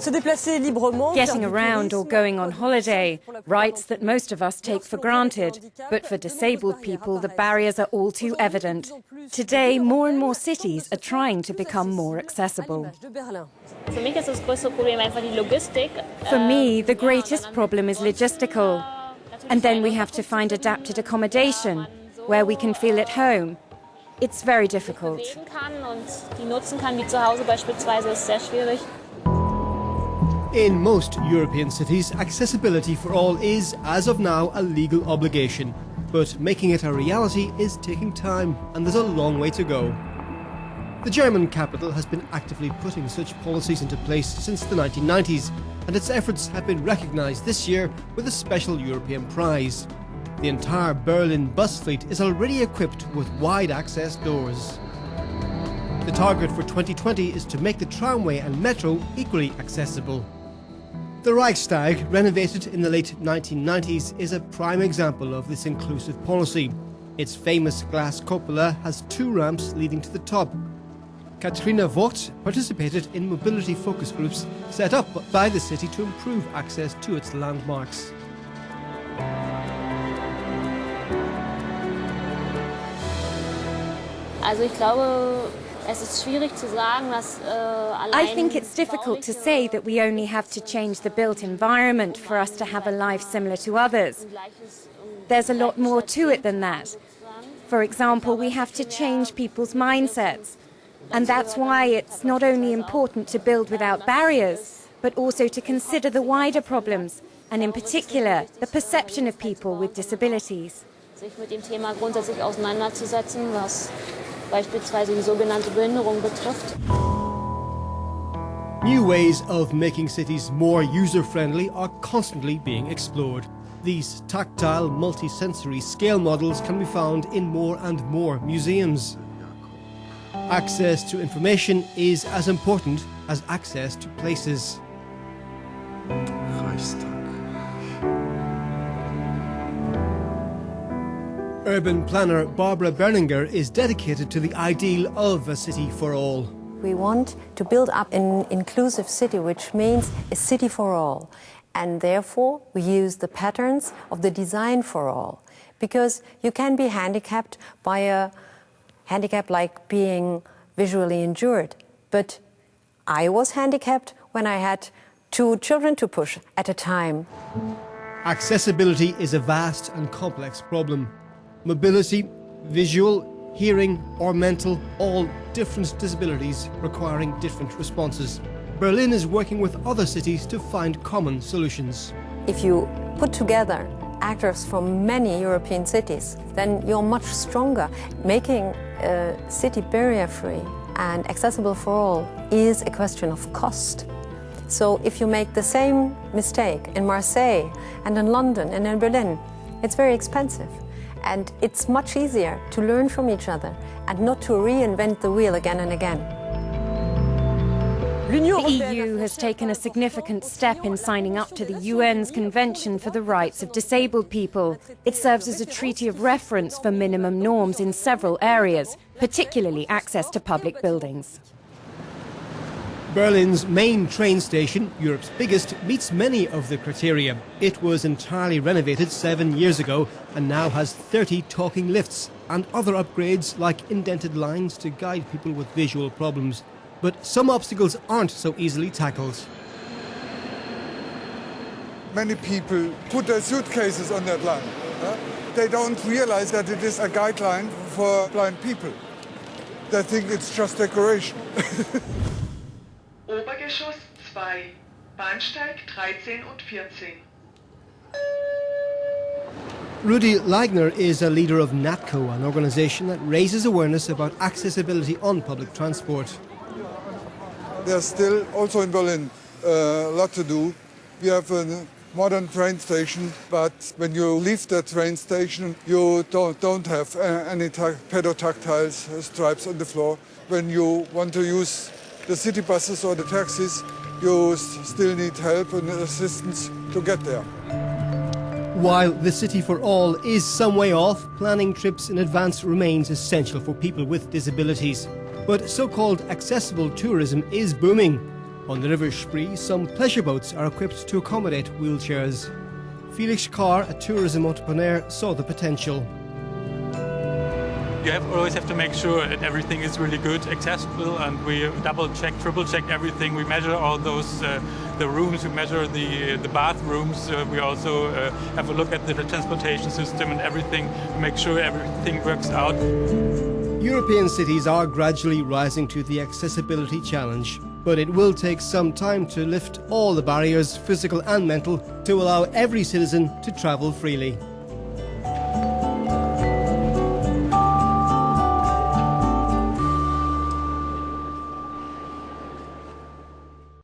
Getting around or going on holiday, rights that most of us take for granted. But for disabled people, the barriers are all too evident. Today, more and more cities are trying to become more accessible. For me, the greatest problem is logistical. And then we have to find adapted accommodation, where we can feel at home. It's very difficult. In most European cities, accessibility for all is, as of now, a legal obligation. But making it a reality is taking time, and there's a long way to go. The German capital has been actively putting such policies into place since the 1990s, and its efforts have been recognised this year with a special European prize. The entire Berlin bus fleet is already equipped with wide access doors. The target for 2020 is to make the tramway and metro equally accessible. The Reichstag, renovated in the late 1990s, is a prime example of this inclusive policy. Its famous glass cupola has 2 ramps leading to the top. Katrina Voigt participated in mobility focus groups set up by the city to improve access to its landmarks. I think it's difficult to say that we only have to change the built environment for us to have a life similar to others. There's a lot more to it than that. For example, we have to change people's mindsets. And that's why it's not only important to build without barriers, but also to consider the wider problems, and in particular, the perception of people with disabilities. New ways of making cities more user-friendly are constantly being explored. These tactile, multi-sensory scale models can be found in more and more museums. Access to information is as important as access to places. Urban planner Barbara Berninger is dedicated to the ideal of a city for all. We want to build up an inclusive city, which means a city for all. And therefore, we use the patterns of the design for all. Because you can be handicapped by a handicap like being visually injured. But I was handicapped when I had 2 children to push at a time. Accessibility is a vast and complex problem. Mobility, visual, hearing or mental, all different disabilities requiring different responses. Berlin is working with other cities to find common solutions. If you put together actors from many European cities, then you're much stronger. Making a city barrier-free and accessible for all is a question of cost. So if you make the same mistake in Marseille and in London and in Berlin, it's very expensive. And it's much easier to learn from each other and not to reinvent the wheel again and again. The EU has taken a significant step in signing up to the UN's Convention for the Rights of Disabled People. It serves as a treaty of reference for minimum norms in several areas, particularly access to public buildings. Berlin's main train station, Europe's biggest, meets many of the criteria. It was entirely renovated 7 years ago and now has 30 talking lifts and other upgrades like indented lines to guide people with visual problems. But some obstacles aren't so easily tackled. Many people put their suitcases on that line. They don't realize that it is a guideline for blind people. They think it's just decoration. Obergeschoss 2, Bahnsteig 13 und 14. Rudi Leigner is a leader of NATCO, an organisation that raises awareness about accessibility on public transport. There's still, also in Berlin, a lot to do. We have a modern train station, but when you leave the train station, you don't have any pedotactile stripes on the floor. When you want to use the city buses or the taxis, you still need help and assistance to get there. While the city for all is some way off, planning trips in advance remains essential for people with disabilities. But so-called accessible tourism is booming. On the River Spree, some pleasure boats are equipped to accommodate wheelchairs. Felix Carr, a tourism entrepreneur, saw the potential. You always have to make sure that everything is really good, accessible, and we double check, triple check everything. We measure all those, the rooms, we measure the bathrooms. We also have a look at the transportation system and everything, make sure everything works out. European cities are gradually rising to the accessibility challenge, but it will take some time to lift all the barriers, physical and mental, to allow every citizen to travel freely.